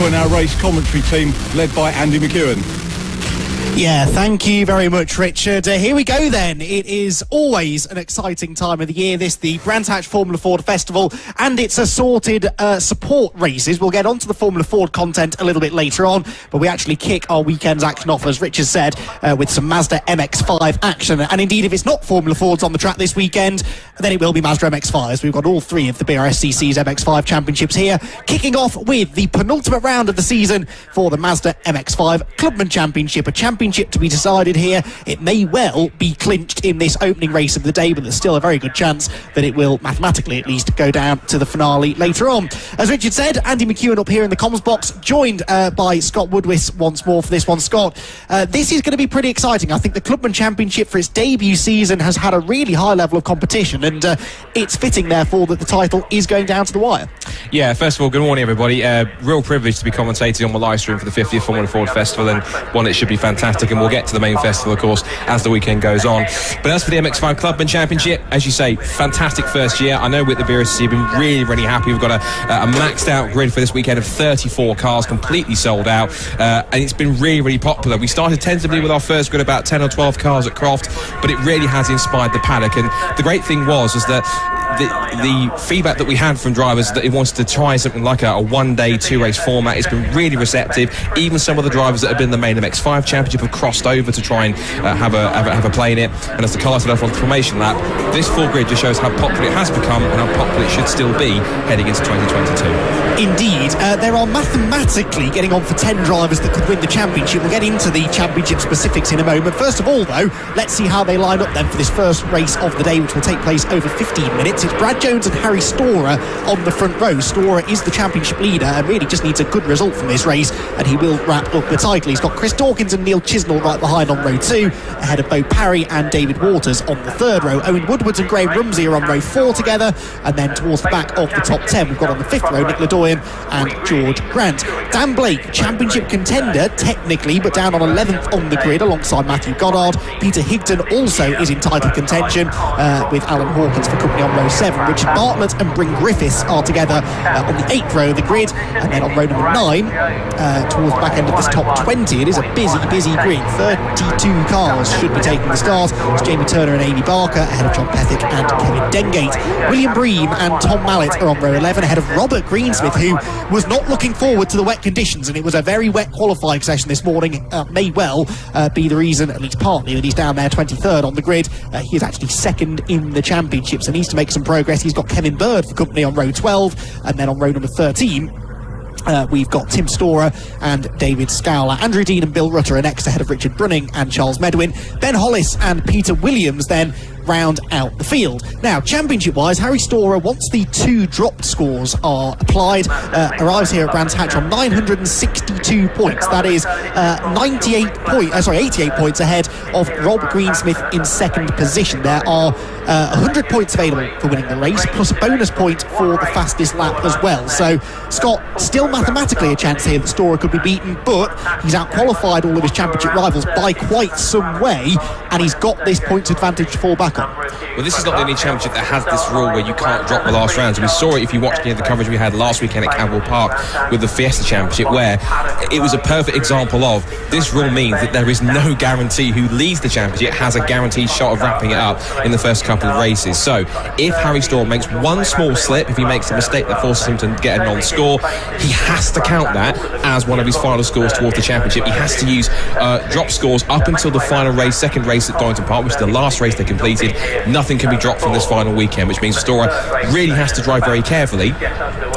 join our race commentary team led by Andy McEwen. Yeah, thank you very much, Richard. Here we go then. It is always an exciting time of the year, the Brands Hatch Formula Ford Festival and its assorted support races. We'll get onto the Formula Ford content a little bit later on, but we actually kick our weekend's action off, as Richard said, with some Mazda MX5 action. And indeed, if it's not Formula Fords on the track this weekend, then it will be Mazda MX5s. We've got all three of the BRSCC's MX5 championships here, kicking off with the penultimate round of the season for the Mazda MX5 Clubman Championship, a championship to be decided here. It may well be clinched in this opening race of the day, but there's still a very good chance that it will, mathematically at least, go down to the finale later on. As Richard said, Andy McEwen up here in the comms box, joined by Scott Woodwis once more for this one. Scott, this is going to be pretty exciting. I think the Clubman Championship for its debut season has had a really high level of competition, and it's fitting, therefore, that the title is going down to the wire. Yeah, first of all, good morning, everybody. Real privilege to be commentating on the live stream for the 50th Formula Ford Festival, and one, it should be fantastic, and we'll get to the main festival, of course, as the weekend goes on. But as for the MX5 Clubman Championship, as you say, fantastic first year. I know with the BRSC have been really, really happy. We've got a maxed out grid for this weekend of 34 cars, completely sold out, and it's been really, really popular. We started tentatively with our first grid, about 10 or 12 cars at Croft, but it really has inspired the paddock. And the great thing was that the feedback that we had from drivers that he wanted to try something like a one-day, two-race format. It's been really receptive. Even some of the drivers that have been in the main MX5 Championship have crossed over to try and have a play in it. And as the car set off on the formation lap, this full grid just shows how popular it has become and how popular it should still be heading into 2022. Indeed, there are mathematically getting on for 10 drivers that could win the championship. We'll get into the championship specifics in a moment. First of all, though, let's see how they line up then for this first race of the day, which will take place over 15 minutes. It's Brad Jones and Harry Storer on the front row. Storer is the championship leader and really just needs a good result from this race, and he will wrap up the title. He's got Chris Dawkins and Neil Chisnell right behind on row 2, ahead of Bo Parry and David Waters on the third row. Owen Woodwards and Graham Rumsey are on row 4 together, and then towards the back of the top 10 we've got on the 5th row Nick Ledoyen and George Grant. Dan Blake, championship contender technically, but down on 11th on the grid alongside Matthew Goddard. Peter Higdon also is in title contention, with Alan Hawkins for company on row 7. Richard Bartlett and Bryn Griffiths are together on the 8th row of the grid, and then on row number 9, towards the back end of this top 20, it is a busy grid. 32 cars should be taking the start. It's Jamie Turner and Amy Barker ahead of John Pethick and Kevin Dengate. William Bream and Tom Mallet are on row 11 ahead of Robert Greensmith, who was not looking forward to the wet conditions, and it was a very wet qualifying session this morning. May well be the reason, at least partly, that he's down there 23rd on the grid. He is actually second in the championship, so needs to make some progress. He's got Kevin Bird for company on row 12, and then on row number 13 we've got Tim Storer and David Scowler. Andrew Dean and Bill Rutter are next ahead of Richard Brunning and Charles Medwin. Ben Hollis and Peter Williams then round out the field. Now, championship-wise, Harry Storer, once the 2 dropped scores are applied, arrives here at Brands Hatch on 962 points. That is 88 points ahead of Rob Greensmith in second position. There are 100 points available for winning the race, plus a bonus point for the fastest lap as well. So, Scott, still mathematically a chance here that Storer could be beaten, but he's out-qualified all of his championship rivals by quite some way, and he's got this points advantage to fall back on. Well, this is not the only championship that has this rule where you can't drop the last rounds. We saw it if you watched any of the coverage we had last weekend at Campbell Park with the Fiesta Championship, where it was a perfect example of this rule means that there is no guarantee who leads the championship has a guaranteed shot of wrapping it up in the first couple of races. So if Harry Storer makes one small slip, if he makes a mistake that forces him to get a non-score, he has to count that as one of his final scores towards the championship. He has to use drop scores up until the final race, second race at Donington Park, which is the last race they completed. Nothing can be dropped from this final weekend, which means Storer really has to drive very carefully.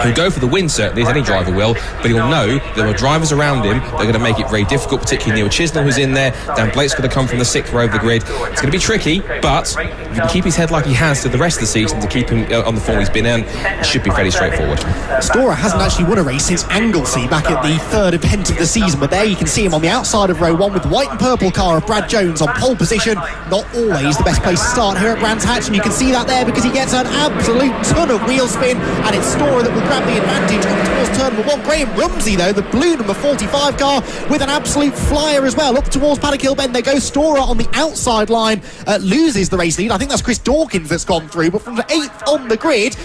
He'll go for the win, certainly, as any driver will, but he'll know there are drivers around him that are going to make it very difficult, particularly Neil Chisnell, who's in there. Dan Blake's going to come from the 6th row of the grid. It's going to be tricky, but if you can keep his head like he has to the rest of the season to keep him on the form he's been in, it should be fairly straightforward. Storer hasn't actually won a race since Anglesey back at the 3rd event of the season, but there you can see him on the outside of row 1 with the white and purple car of Brad Jones on pole position. Not always the best place to start here at Brands Hatch, and you can see that there because he gets an absolute ton of wheel spin, and it's Storer that will grab the advantage up towards turn number 1. Graham Rumsey, though, the blue number 45 car, with an absolute flyer as well. Up towards Paddock Hill Bend they go. Storer on the outside line loses the race lead. I think that's Chris Dawkins that's gone through, but from the 8th on the grid,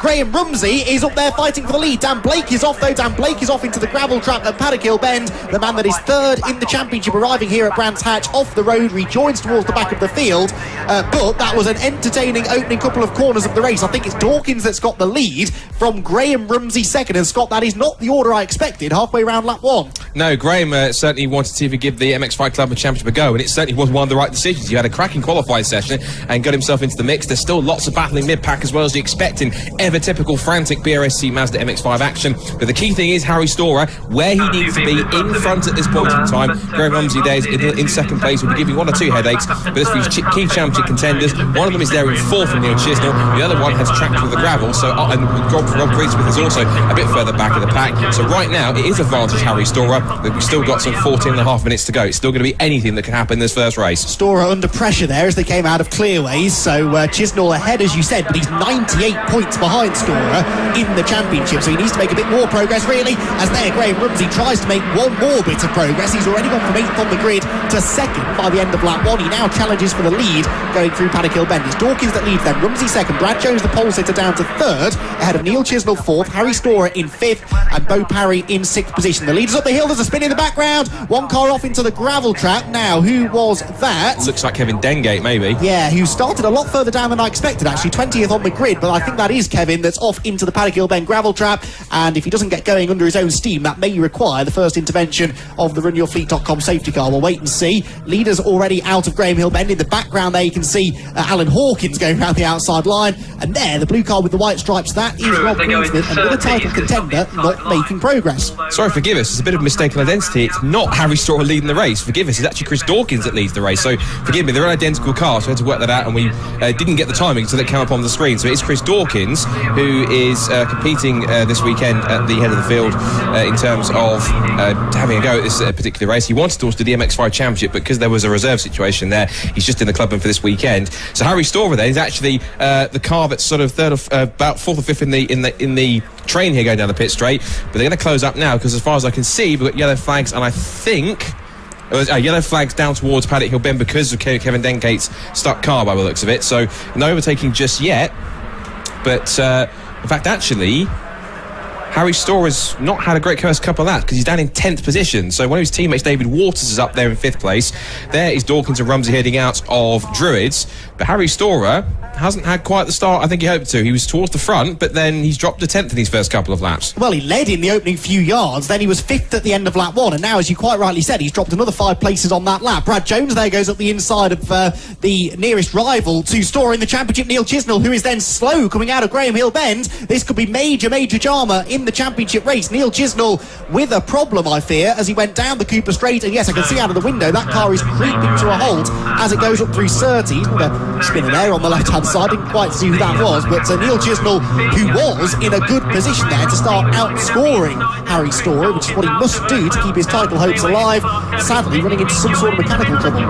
Graham Rumsey is up there fighting for the lead. Dan Blake is off though. Dan Blake is off into the gravel trap at Paddock Hill Bend. The man that is third in the championship arriving here at Brands Hatch off the road, rejoins towards the back of the field. But that was an entertaining opening couple of corners of the race. I think it's Dawkins that's got the lead from Graham Rumsey second. And Scott, that is not the order I expected halfway around lap 1. No, Graham certainly wanted to see if he could give the MX5 Club a championship a go, and it certainly was one of the right decisions. He had a cracking qualifying session and got himself into the mix. There's still lots of battling mid-pack as well as you expect in ever-typical frantic BRSC Mazda MX5 action. But the key thing is Harry Storer, where he needs to be in front at this point in time. Graham Rumsey there is in second place, will be giving 1 or 2 headaches, but this for his key championship contenders. One of them is there in 4th from Neil Chisnell, the other one has tracked with the gravel, and Rob Greensmith is also a bit further back of the pack. So right now it is advantage Harry Storer, but we've still got some 14.5 minutes to go. It's still going to be anything that can happen in this first race. Storer under pressure there as they came out of clearways, so Chisnell ahead as you said, but he's 98 points behind Storer in the championship, so he needs to make a bit more progress really, as there Graham Rumsey tries to make one more bit of progress. He's already gone from 8th on the grid to 2nd by the end of lap 1. He now challenges for the lead going through Paddock Hill Bend. It's Dawkins that leads them, Rumsey 2nd, Brad Jones the pole sitter down to 3rd, ahead of Neil Chisnell 4th, Harry Storer in 5th and Bo Parry in 6th position. The leader's up the hill, there's a spin in the background, one car off into the gravel trap. Now who was that? Looks like Kevin Dengate maybe. Yeah, who started a lot further down than I expected actually, 20th on the grid, but I think that is Kevin that's off into the Paddock Hill Bend gravel trap, and if he doesn't get going under his own steam, that may require the first intervention of the RunYourFleet.com safety car. We'll wait and see. Leaders already out of Graham Hill Bend. In the background there you can see Alan Hawkins going around the outside line, and there the blue car with the white stripes, that is Rob Greensmith, and with a title contender not making progress. Sorry, forgive us, it's a bit of a mistaken identity. It's not Harry Storer leading the race, forgive us, it's actually Chris Dawkins that leads the race, so forgive me, they're identical cars, so we had to work that out, and we didn't get the timing until it came up on the screen. So it's Chris Dawkins who is competing this weekend at the head of the field in terms of having a go at this particular race. He wanted to also do the MX5 Championship, but because there was a reserve situation there, he's just in the clubman for this weekend. So Harry Storer then is actually the car that's sort of third of about 4th or 5th in the train here going down the pit straight, but they're going to close up now because as far as I can see we've got yellow flags, and I think yellow flags down towards Paddock Hill Bend because of Kevin Dengate's stuck car by the looks of it, so no overtaking just yet. But in fact actually Harry Storer's not had a great first couple of laps because he's down in 10th position. So one of his teammates, David Waters, is up there in 5th place. There is Dawkins and Rumsey heading out of Druids. But Harry Storer hasn't had quite the start I think he hoped to. He was towards the front, but then he's dropped to 10th in his first couple of laps. Well, he led in the opening few yards, then he was 5th at the end of lap 1, and now, as you quite rightly said, he's dropped another 5 places on that lap. Brad Jones there goes up the inside of the nearest rival to Storer in the championship, Neil Chisnell, who is then slow coming out of Graham Hill Bend. This could be major drama in the championship race. Neil Chisnell with a problem, I fear, as he went down the Cooper Straight, and yes, I can see out of the window that car is creeping to a halt as it goes up through 𝐶𝒐. With a spinner there on the left-hand side, didn't quite see who that was, but Neil Chisnell, who was in a good position there to start outscoring Harry Storer, which is what he must do to keep his title hopes alive, sadly running into some sort of mechanical trouble.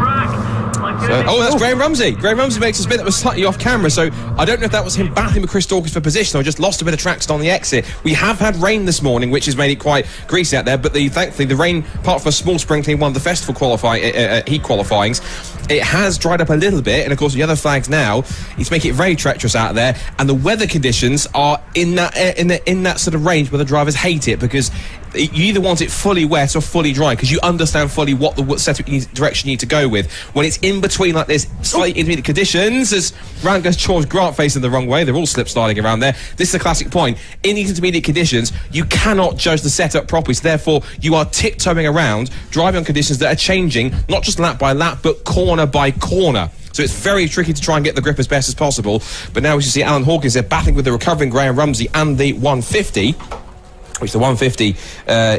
That's Graham Rumsey. Graham Rumsey makes a spin that was slightly off camera, so I don't know if that was him battling with Chris Dawkins for position or just lost a bit of traction on the exit. We have had rain this morning, which has made it quite greasy out there, but thankfully the rain, apart from a small sprinkling, one of the festival heat qualifyings, it has dried up a little bit, and of course the other flags now, it's making it very treacherous out there, and the weather conditions are in that sort of range where the drivers hate it, because you either want it fully wet or fully dry, because you understand fully what direction you need to go with. When it's in between like this, slightly intermediate conditions, as round goes George Grant facing the wrong way, they're all slip sliding around there. This is a classic point. In these intermediate conditions, you cannot judge the setup properly, so therefore you are tiptoeing around, driving on conditions that are changing, not just lap by lap, but corner by corner. So it's very tricky to try and get the grip as best as possible. But now we see Alan Hawkins there battling with the recovering Graham Rumsey and the 150. Which the 150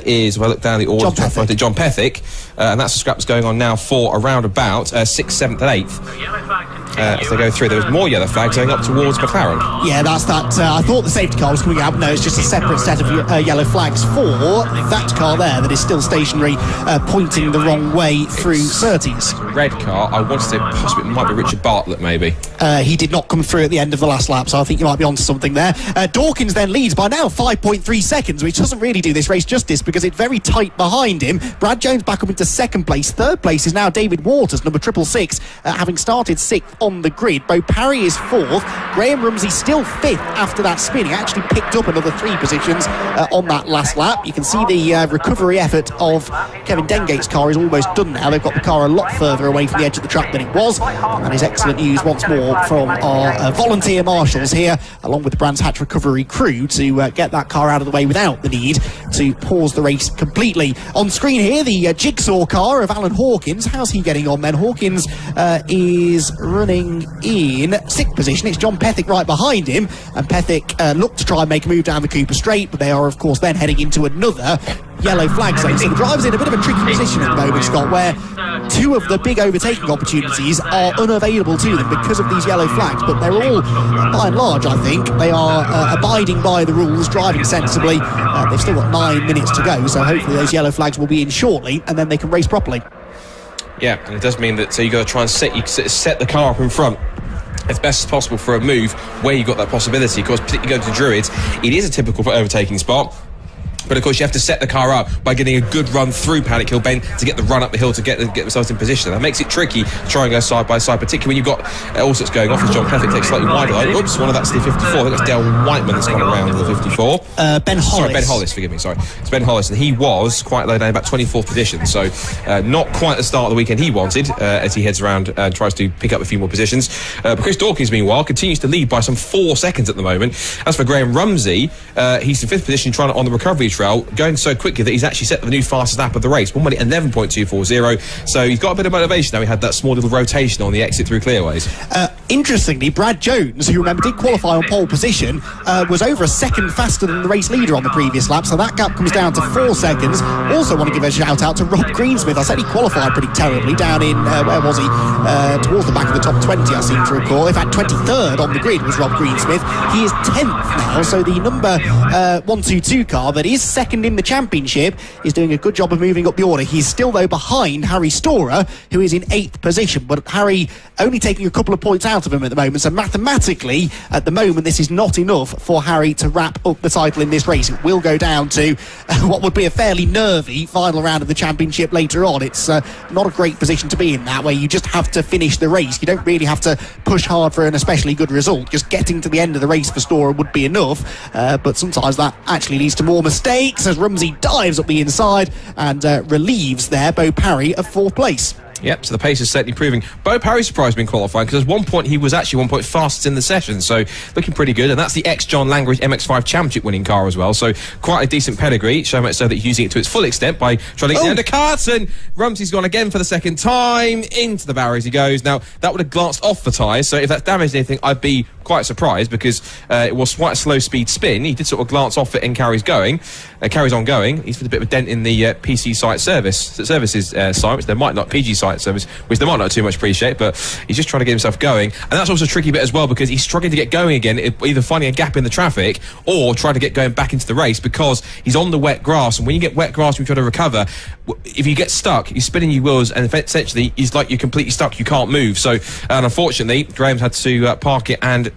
is, if I look down the order, John Pethick, and that's the scrap that's going on now for around about 6th, 7th and 8th. As they go through, there was more yellow flags going up towards McLaren. Yeah, that's that. I thought the safety car was coming out, but no, it's just a separate set of yellow flags for that car there that is still stationary, pointing the wrong way through 𝐶𝒐's. Red car, I want to say possibly it might be Richard Bartlett, maybe. he did not come through at the end of the last lap, so I think you might be onto something there. Dawkins then leads by now 5.3 seconds, which doesn't really do this race justice because it's very tight behind him. Brad Jones back up into second place. Third place is now David Waters, number 666, having started 6th on the grid. 𝐵𝒐𝒫 is 4th. Graham Rumsey still 5th after that spin. He actually picked up another 3 positions on that last lap. You can see the recovery effort of Kevin Dengate's car is almost done now. They've got the car a lot further away from the edge of the track than it was, and that is excellent news once more from our volunteer marshals here, along with the Brands Hatch recovery crew, to get that car out of the way without the need to pause the race completely. On screen here, the jigsaw car of Alan Hawkins. How's he getting on then? Hawkins is running in 6th position. It's John Pethick right behind him, and Pethick looked to try and make a move down the Cooper Straight, but they are of course then heading into another yellow flag zone. So the driver's in a bit of a tricky position at the moment, Scott, where 2 of the big overtaking opportunities are unavailable to them because of these yellow flags, but they're all, by and large, I think, they are abiding by the rules, driving sensibly. They've still got 9 minutes to go, so hopefully those yellow flags will be in shortly, and then they can race properly. Yeah, and it does mean that you've got to try and set the car up in front as best as possible for a move where you've got that possibility. Of course, particularly going to Druids, it is a typical overtaking spot. But of course, you have to set the car up by getting a good run through Paddock Hill Bend to get the run up the hill to get themselves in position. That makes it tricky to try and go side by side, particularly when you've got all sorts going off as John Pethick takes slightly wider. Oops, one of that's the 54. I think that's Dale Whiteman that's gone around in the 54. Ben Hollis. Sorry, Ben Hollis, forgive me, sorry. It's Ben Hollis, and he was quite low down, about 24th position, so not quite the start of the weekend he wanted as he heads around and tries to pick up a few more positions. But Chris Dawkins, meanwhile, continues to lead by some 4 seconds at the moment. As for Graham Rumsey, he's in 5th position trying to, on the recovery trail, going so quickly that he's actually set the new fastest lap of the race, 1:11.240. So he's got a bit of motivation now. He had that small little rotation on the exit through clearways. Interestingly, Brad Jones, who remember did qualify on pole position, was over a second faster than the race leader on the previous lap, so that gap comes down to 4 seconds. Also want to give a shout out to Rob Greensmith. I said he qualified pretty terribly down in, where was he? Towards the back of the top 20, I seem to recall. In fact, 23rd on the grid was Rob Greensmith. He is 10th now, so the number 122 car that is second in the championship is doing a good job of moving up the order. He's still, though, behind Harry Storer, who is in 8th position, but Harry only taking a couple of points out of him at the moment, so mathematically, at the moment, this is not enough for Harry to wrap up the title in this race. It will go down to what would be a fairly nervy final round of the championship later on. It's not a great position to be in that, where you just have to finish the race. You don't really have to push hard for an especially good result. Just getting to the end of the race for Storer would be enough, but sometimes that actually leads to more mistakes as Rumsey dives up the inside and relieves there 𝐵𝒐𝒫 of 4th place. Yep, so the pace is certainly improving. 𝐵𝒐𝒫 surprised me in qualifying because at one point he was actually 1 point fastest in the session, so looking pretty good. And that's the ex-John Langridge MX5 championship winning car as well, so quite a decent pedigree, so much so that he's using it to its full extent by trying to get the undercuts, and Rumsey's gone again for the second time into the barrier as he goes. Now, that would have glanced off the tyres, so if that's damaged anything, I'd be quite surprised because it was quite a slow speed spin. He did sort of glance off it and carries on going. He's put a bit of a dent in the PC site services site, which they might not, PG site service, which they might not too much appreciate, but he's just trying to get himself going. And that's also a tricky bit as well because he's struggling to get going again, either finding a gap in the traffic or trying to get going back into the race because he's on the wet grass, and when you get wet grass and you try to recover, if you get stuck, you're spinning your wheels and essentially it's like you're completely stuck, you can't move. So unfortunately, Graham's had to park it and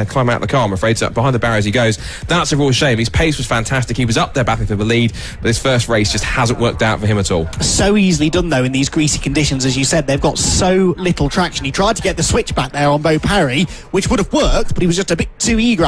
climb out of the car, I'm afraid, so behind the barrier as he goes. That's a real shame. His pace was fantastic. He was up there battling for the lead, but his first race just hasn't worked out for him at all. So easily done, though, in these greasy conditions. As you said, they've got so little traction. He tried to get the switch back there on 𝐵𝒐𝒫, which would have worked, but he was just a bit too eager